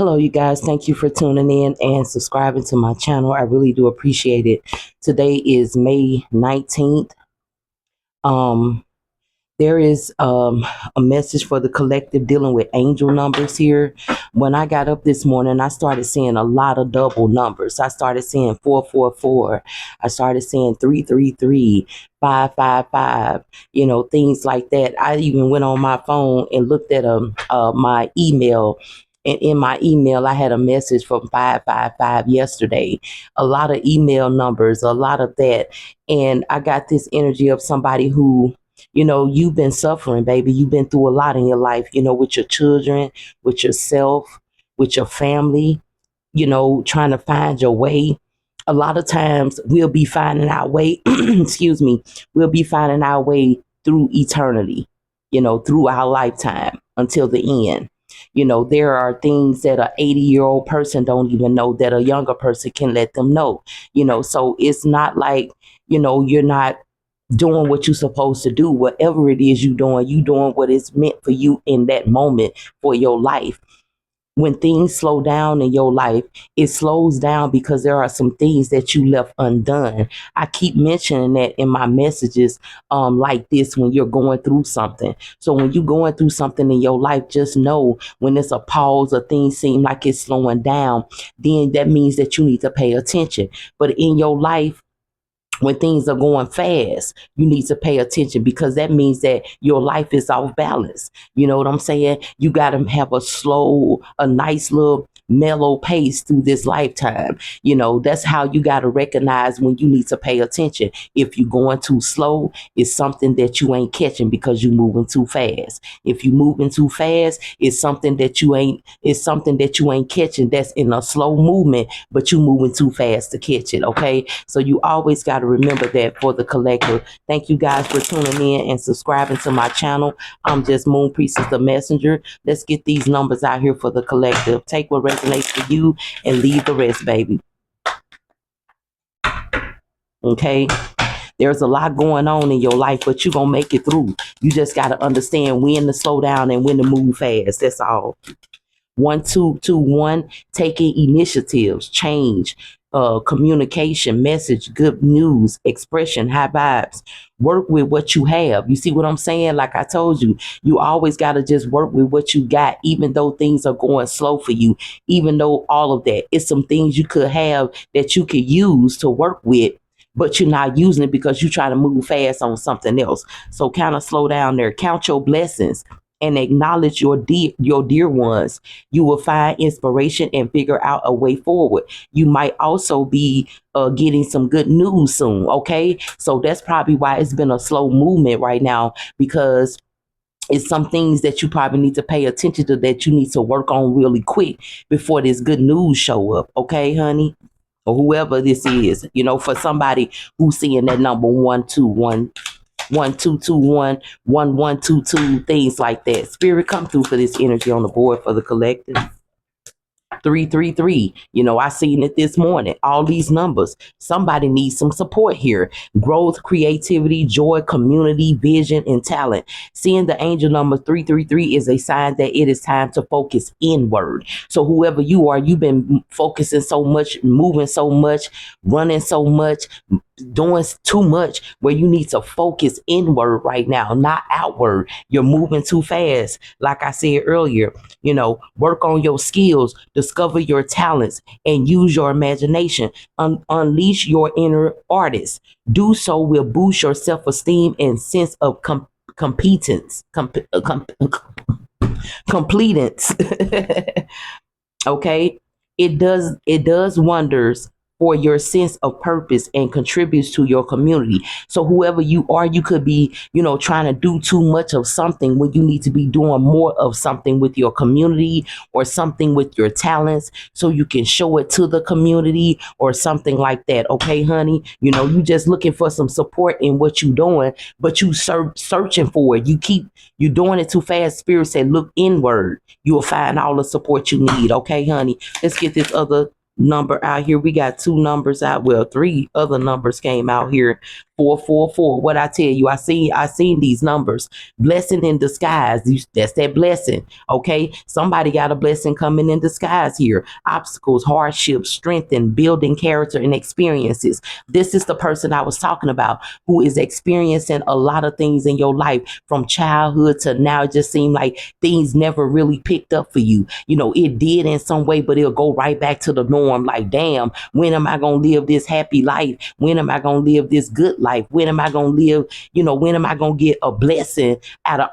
Hello, you guys. Thank you for tuning in and subscribing to my channel. I really do appreciate it. Today is May 19th. Um, there is a message for the collective dealing with angel numbers here. When I got up this morning, I started seeing a lot of double numbers. I started seeing 444. I started seeing 333, 555, things like that. I even went on my phone and looked at my email. And in my email, I had a message from 555 yesterday. A lot of email numbers, a lot of that. And I got this energy of somebody who, you've been suffering, baby. You've been through a lot in your life, with your children, with yourself, with your family, trying to find your way. A lot of times we'll be finding our way, excuse me, we'll be finding our way through eternity, through our lifetime until the end. There are things that an 80-year-old person don't even know that a younger person can let them know, so it's not like, you're not doing what you're supposed to do. Whatever it is you doing what is meant for you in that moment for your life. When things slow down in your life, it slows down because there are some things that you left undone. I keep mentioning that in my messages, like this, when you're going through something. So when you're going through something in your life, just know when it's a pause or things seem like it's slowing down, then that means that you need to pay attention. But in your life, when things are going fast, you need to pay attention because that means that your life is off balance. You know what I'm saying? You got to have a nice little mellow pace through this lifetime. That's how you got to recognize when you need to pay attention. If you're going too slow, it's something that you ain't catching because you're moving too fast. If you're moving too fast, it's something that you ain't catching that's in a slow movement, but you moving too fast to catch it. Okay. So you always got to remember that for the collective. Thank you guys for tuning in and subscribing to my channel. I'm just Moon Priestess, the messenger. Let's get these numbers out here for the collective. Take what resonates for you and leave the rest, baby. Okay? There's a lot going on in your life, but you're going to make it through. You just got to understand when to slow down and when to move fast. That's all. 1221, taking initiatives, change, communication, message, good news, expression, high vibes. Work with what you have. You see what I'm saying? Like I told you, you always got to just work with what you got, even though things are going slow for you, even though all of that. It's some things you could have that you could use to work with, but you're not using it because you're trying to move fast on something else. So kind of slow down there. Count your blessings and acknowledge your dear ones. You will find inspiration and figure out a way forward. You might also be getting some good news soon. Okay, so that's probably why it's been a slow movement right now, because it's some things that you probably need to pay attention to that you need to work on really quick before this good news show up. Okay, honey, or whoever this is, for somebody who's seeing that number 121, 1221, 1122, things like that. Spirit, come through for this energy on the board for the collective. 333. I seen it this morning. All these numbers. Somebody needs some support here. Growth, creativity, joy, community, vision, and talent. Seeing the angel number 333 is a sign that it is time to focus inward. So whoever you are, you've been focusing so much, moving so much, running so much, doing too much, where you need to focus inward right now, not outward. You're moving too fast. Like I said earlier, work on your skills, discover your talents, and use your imagination. Unleash your inner artist. Do so will boost your self-esteem and sense of competence. Completance. Okay, it does wonders for your sense of purpose and contributes to your community. So whoever you are, you could be, trying to do too much of something when you need to be doing more of something with your community or something with your talents so you can show it to the community or something like that. Okay, honey, you just looking for some support in what you're doing, but you searching for it. You're doing it too fast. Spirit said, look inward. You'll find all the support you need. Okay, honey, let's get this other number out here. We got two numbers out. Well, three other numbers came out here 444. What I tell you, I seen these numbers. Blessing in disguise. That's that blessing. Okay. Somebody got a blessing coming in disguise here. Obstacles, hardships, strengthen, building character and experiences. This is the person I was talking about who is experiencing a lot of things in your life from childhood to now. It just seemed like things never really picked up for you. You know, it did in some way, but it'll go right back to the norm. Like, damn, when am I going to live this happy life? When am I going to live this good life? When am I going to live, when am I going to get a blessing out of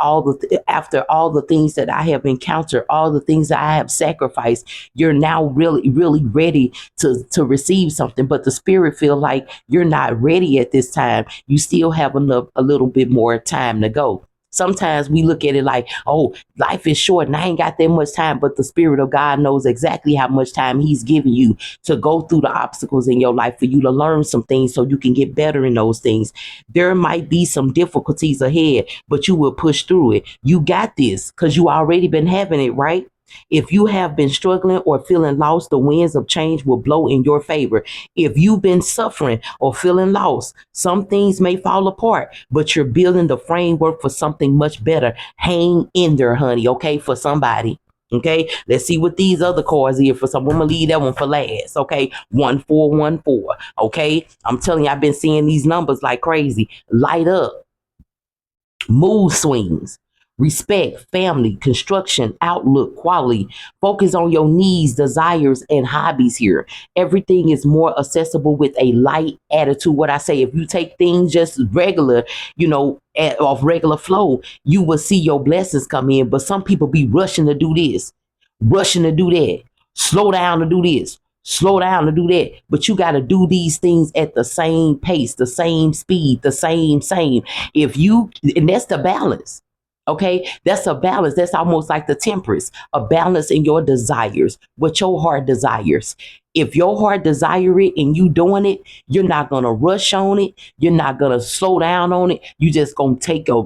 after all the things that I have encountered, all the things that I have sacrificed? You're now really, really ready to receive something, but the spirit feel like you're not ready at this time. You still have a little bit more time to go. Sometimes we look at it like, oh, life is short and I ain't got that much time. But the Spirit of God knows exactly how much time He's giving you to go through the obstacles in your life, for you to learn some things so you can get better in those things. There might be some difficulties ahead, but you will push through it. You got this because you already been having it, right? If you have been struggling or feeling lost, the winds of change will blow in your favor. If you've been suffering or feeling lost, some things may fall apart, but you're building the framework for something much better. Hang in there, honey, okay, for somebody. Okay, let's see what these other cards here for some. I'm gonna leave that one for last. Okay, 1414. Okay, I'm telling you, I've been seeing these numbers like crazy. Light up. Mood swings, respect, family, construction, outlook, quality. Focus on your needs, desires, and hobbies here. Everything is more accessible with a light attitude. What I say, if you take things just regular, off regular flow, you will see your blessings come in. But some people be rushing to do this, rushing to do that, slow down to do this, slow down to do that. But you got to do these things at the same pace, the same speed, the same. And that's the balance. Okay, that's a balance. That's almost like the temperance, a balance in your desires, what your heart desires. If your heart desire it and you doing it, you're not gonna rush on it. You're not gonna slow down on it. You just gonna take a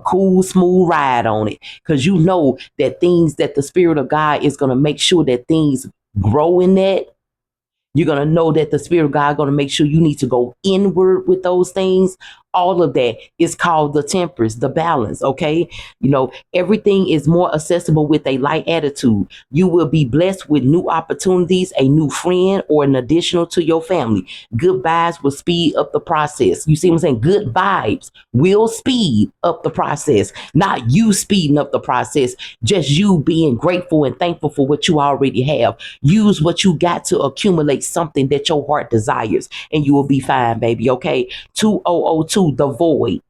cool, smooth ride on it, because you know that things that the Spirit of God is gonna make sure that things grow in that. You're going to know that the Spirit of God is going to make sure you need to go inward with those things. All of that is called the temperance, the balance. Okay. Everything is more accessible with a light attitude. You will be blessed with new opportunities, a new friend, or an additional to your family. Good vibes will speed up the process. You see what I'm saying? Good vibes will speed up the process, not you speeding up the process, just you being grateful and thankful for what you already have. Use what you got to accumulate something that your heart desires, and you will be fine, baby. Okay. 2002, the void.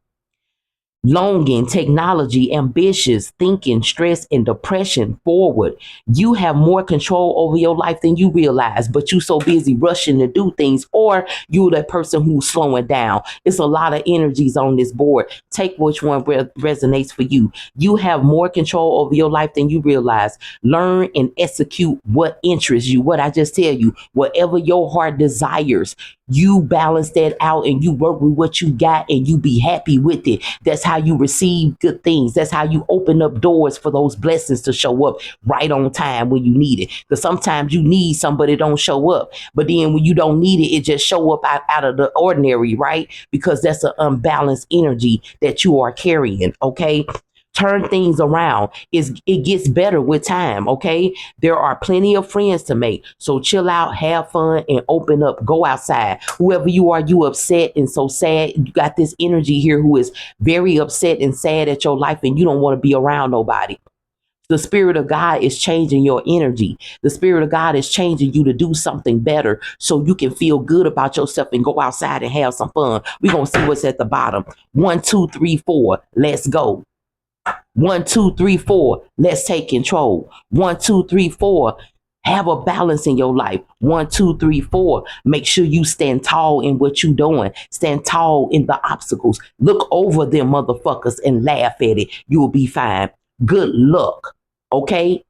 Longing, technology, ambitious, thinking, stress, and depression forward. You have more control over your life than you realize, but you so busy rushing to do things, or you that person who's slowing down. It's a lot of energies on this board. Take which one resonates for you. You have more control over your life than you realize. Learn and execute what interests you. What I just tell you, whatever your heart desires, you balance that out and you work with what you got and you be happy with it. That's how you receive good things. That's how you open up doors for those blessings to show up right on time when you need it. Because sometimes you need somebody don't show up, but then when you don't need it, it just show up out of the ordinary, right? Because that's an unbalanced energy that you are carrying. Okay. Turn things around. It gets better with time. Okay. There are plenty of friends to make. So chill out, have fun, and open up. Go outside. Whoever you are, you upset and so sad. You got this energy here who is very upset and sad at your life, and you don't want to be around nobody. The Spirit of God is changing your energy. The Spirit of God is changing you to do something better so you can feel good about yourself and go outside and have some fun. We're going to see what's at the bottom. 1, 2, 3, 4. Let's go. 1, 2, 3, 4. Let's take control. 1, 2, 3, 4. Have a balance in your life. 1, 2, 3, 4. Make sure you stand tall in what you're doing. Stand tall in the obstacles. Look over them motherfuckers and laugh at it. You will be fine. Good luck. Okay.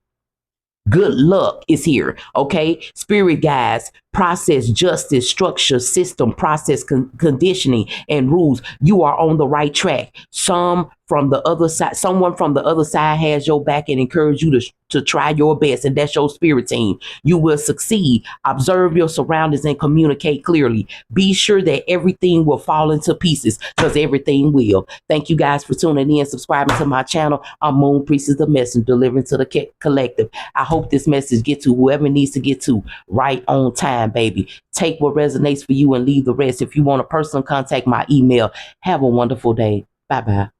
Good luck is here. Okay. Spirit guides, process, justice, structure, system, process, conditioning, and rules. You are on the right track. Some from the other side, someone from the other side has your back and encourage you to try your best, and that's your spirit team. You will succeed. Observe your surroundings and communicate clearly. Be sure that everything will fall into pieces, because everything will. Thank you guys for tuning in, subscribing to my channel. I'm Moon Priestess, the messenger, delivering to the collective. I hope this message get to whoever needs to get to right on time, baby. Take what resonates for you and leave the rest. If you want a personal contact, my email. Have a wonderful day. Bye-bye.